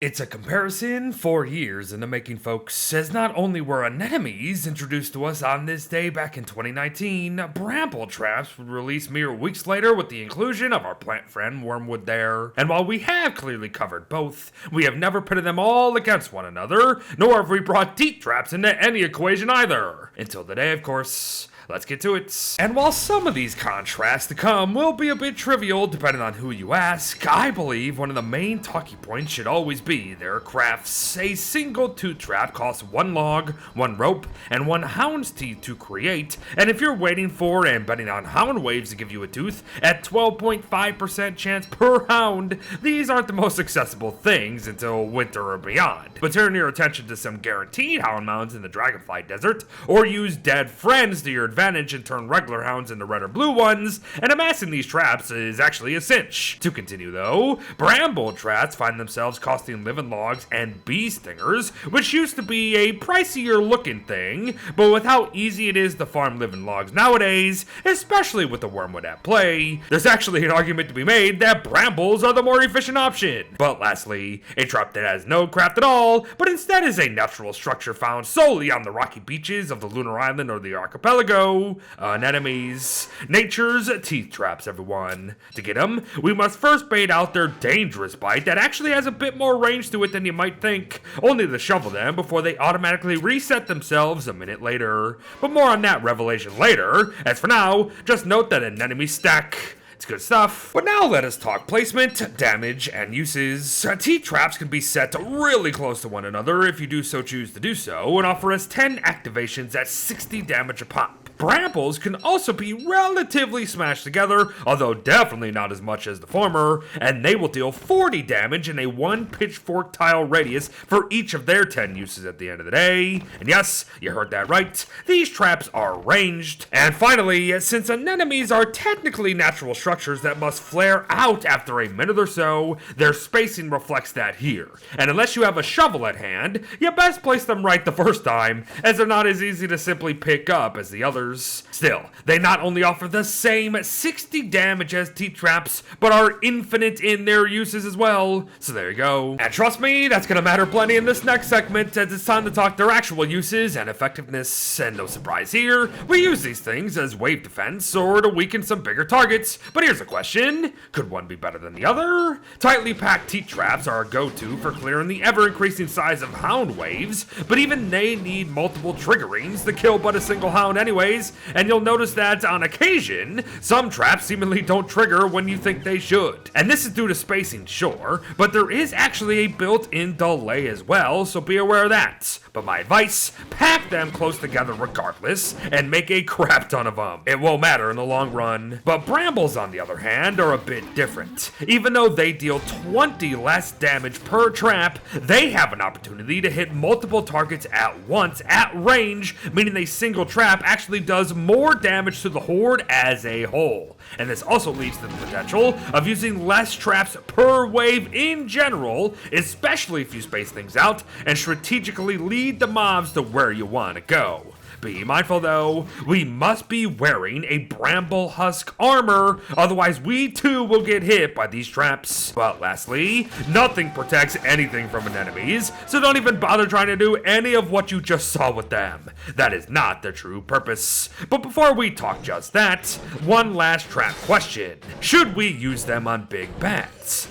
It's a comparison 4 years in the making, folks, as not only were anemones introduced to us on this day back in 2019, bramble traps would release mere weeks later with the inclusion of our plant friend wormwood there. And while we have clearly covered both, we have never pitted them all against one another, nor have we brought teeth traps into any equation either. Until today, of course. Let's get to it. And while some of these contrasts to come will be a bit trivial depending on who you ask, I believe one of the main talking points should always be their crafts. A single tooth trap costs 1 log, 1 rope, and 1 hound's teeth to create, and if you're waiting for and betting on hound waves to give you a tooth at 12.5% chance per hound, these aren't the most accessible things until winter or beyond. But turn your attention to some guaranteed hound mounds in the Dragonfly Desert, or use dead friends to your advantage and turn regular hounds into red or blue ones, and amassing these traps is actually a cinch. To continue though, bramble traps find themselves costing living logs and bee stingers, which used to be a pricier looking thing, but with how easy it is to farm living logs nowadays, especially with the wormwood at play, there's actually an argument to be made that brambles are the more efficient option. But lastly, a trap that has no craft at all, but instead is a natural structure found solely on the rocky beaches of the lunar island or the archipelago. Anenemies. Nature's teeth traps, everyone. To get them, we must first bait out their dangerous bite that actually has a bit more range to it than you might think, only to shovel them before they automatically reset themselves a minute later. But more on that revelation later. As for now, just note that anemones stack. It's good stuff. But now let us talk placement, damage, and uses. Teeth traps can be set really close to one another if you do so choose to do so, and offer us 10 activations at 60 damage a pop. Brambles can also be relatively smashed together, although definitely not as much as the former, and they will deal 40 damage in a 1 pitchfork tile radius for each of their 10 uses at the end of the day. And yes, you heard that right, these traps are ranged. And finally, since anemones are technically natural structures that must flare out after a minute or so, their spacing reflects that here. And unless you have a shovel at hand, you best place them right the first time, as they're not as easy to simply pick up as the others. Still, they not only offer the same 60 damage as teeth traps, but are infinite in their uses as well. So there you go. And trust me, that's gonna matter plenty in this next segment, as it's time to talk their actual uses and effectiveness. And no surprise here, we use these things as wave defense or to weaken some bigger targets. But here's a question, could one be better than the other? Tightly packed teeth traps are a go-to for clearing the ever-increasing size of hound waves, but even they need multiple triggerings to kill but a single hound anyways. And you'll notice that on occasion, some traps seemingly don't trigger when you think they should. And this is due to spacing, sure, but there is actually a built-in delay as well, so be aware of that. But my advice, pack them close together regardless, and make a crap ton of them. It won't matter in the long run. But brambles, on the other hand, are a bit different. Even though they deal 20 less damage per trap, they have an opportunity to hit multiple targets at once at range, meaning a single trap actually does more damage to the horde as a whole. And this also leads to the potential of using less traps per wave in general, especially if you space things out and strategically lead the mobs to where you want to go. Be mindful though, we must be wearing a bramble husk armor, otherwise we too will get hit by these traps. But lastly, nothing protects anything from anemones, so don't even bother trying to do any of what you just saw with them. That is not their true purpose. But before we talk just that, one last trap question. Should we use them on big bats?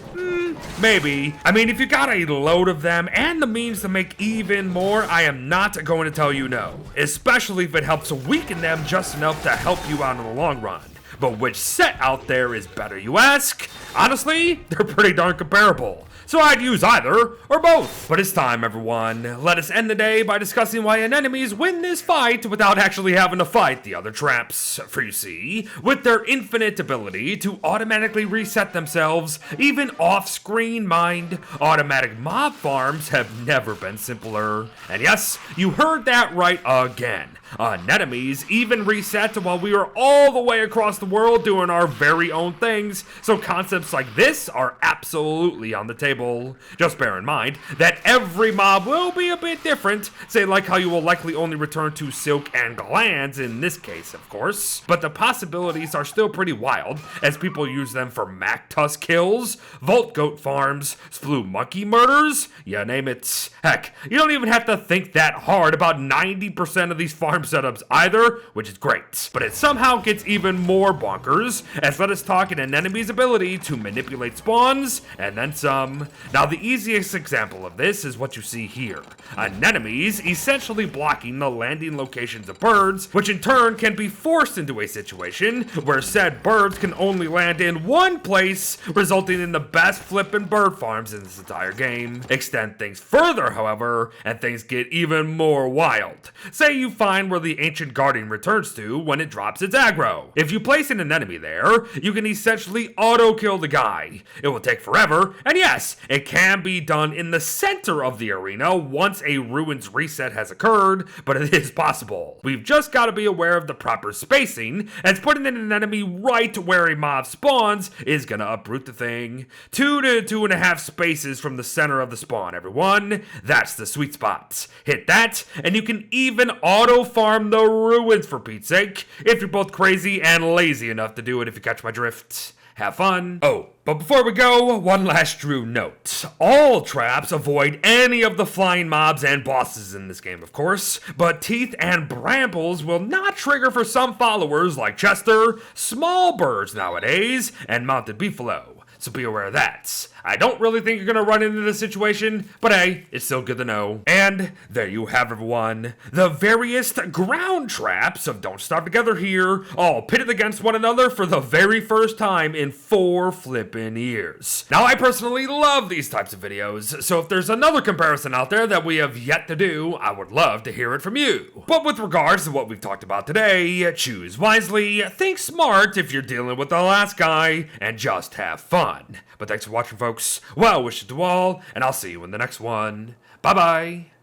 Maybe. I mean, if you got a load of them and the means to make even more, I am not going to tell you no. Especially if it helps weaken them just enough to help you out in the long run. But which set out there is better, you ask? Honestly, they're pretty darn comparable. So I'd use either, or both. But it's time, everyone. Let us end the day by discussing why anemones win this fight without actually having to fight the other traps. For you see, with their infinite ability to automatically reset themselves, even off-screen mind, automatic mob farms have never been simpler. And yes, you heard that right again. Anenemies even reset while we were all the way across the world doing our very own things, so concepts like this are absolutely on the table. table. Just bear in mind that every mob will be a bit different, say like how you will likely only return to silk and glands in this case, of course. But the possibilities are still pretty wild, as people use them for Mac Tusk kills, Volt Goat farms, Splue Monkey murders, you name it. Heck, you don't even have to think that hard about 90% of these farm setups either, which is great. But it somehow gets even more bonkers, as let us talk an Anenemies' ability to manipulate spawns, and then some. Now the easiest example of this is what you see here. Anenemies essentially blocking the landing locations of birds, which in turn can be forced into a situation where said birds can only land in one place, resulting in the best flippin' bird farms in this entire game. Extend things further, however, and things get even more wild. Say you find where the ancient guardian returns to when it drops its aggro. If you place an enemy there, you can essentially auto-kill the guy. It will take forever, and yes, it can be done in the center of the arena once a ruins reset has occurred, but it is possible. We've just got to be aware of the proper spacing, as putting in an enemy right where a mob spawns is gonna uproot the thing. 2 to 2.5 spaces from the center of the spawn, everyone. That's the sweet spot. Hit that, and you can even auto-farm the ruins for Pete's sake, if you're both crazy and lazy enough to do it, if you catch my drift. Have fun. Oh, but before we go, one last true note. All traps avoid any of the flying mobs and bosses in this game, of course, but teeth and brambles will not trigger for some followers like Chester, small birds nowadays, and mounted beefalo. So be aware of that. I don't really think you're gonna run into this situation, but hey, it's still good to know. And there you have everyone. The various ground traps of Don't Starve Together here, all pitted against one another for the very first time in 4 flippin' years. Now I personally love these types of videos, so if there's another comparison out there that we have yet to do, I would love to hear it from you. But with regards to what we've talked about today, choose wisely, think smart if you're dealing with the last guy, and just have fun. But thanks for watching, folks. Well wishes to all, and I'll see you in the next one. Bye-bye.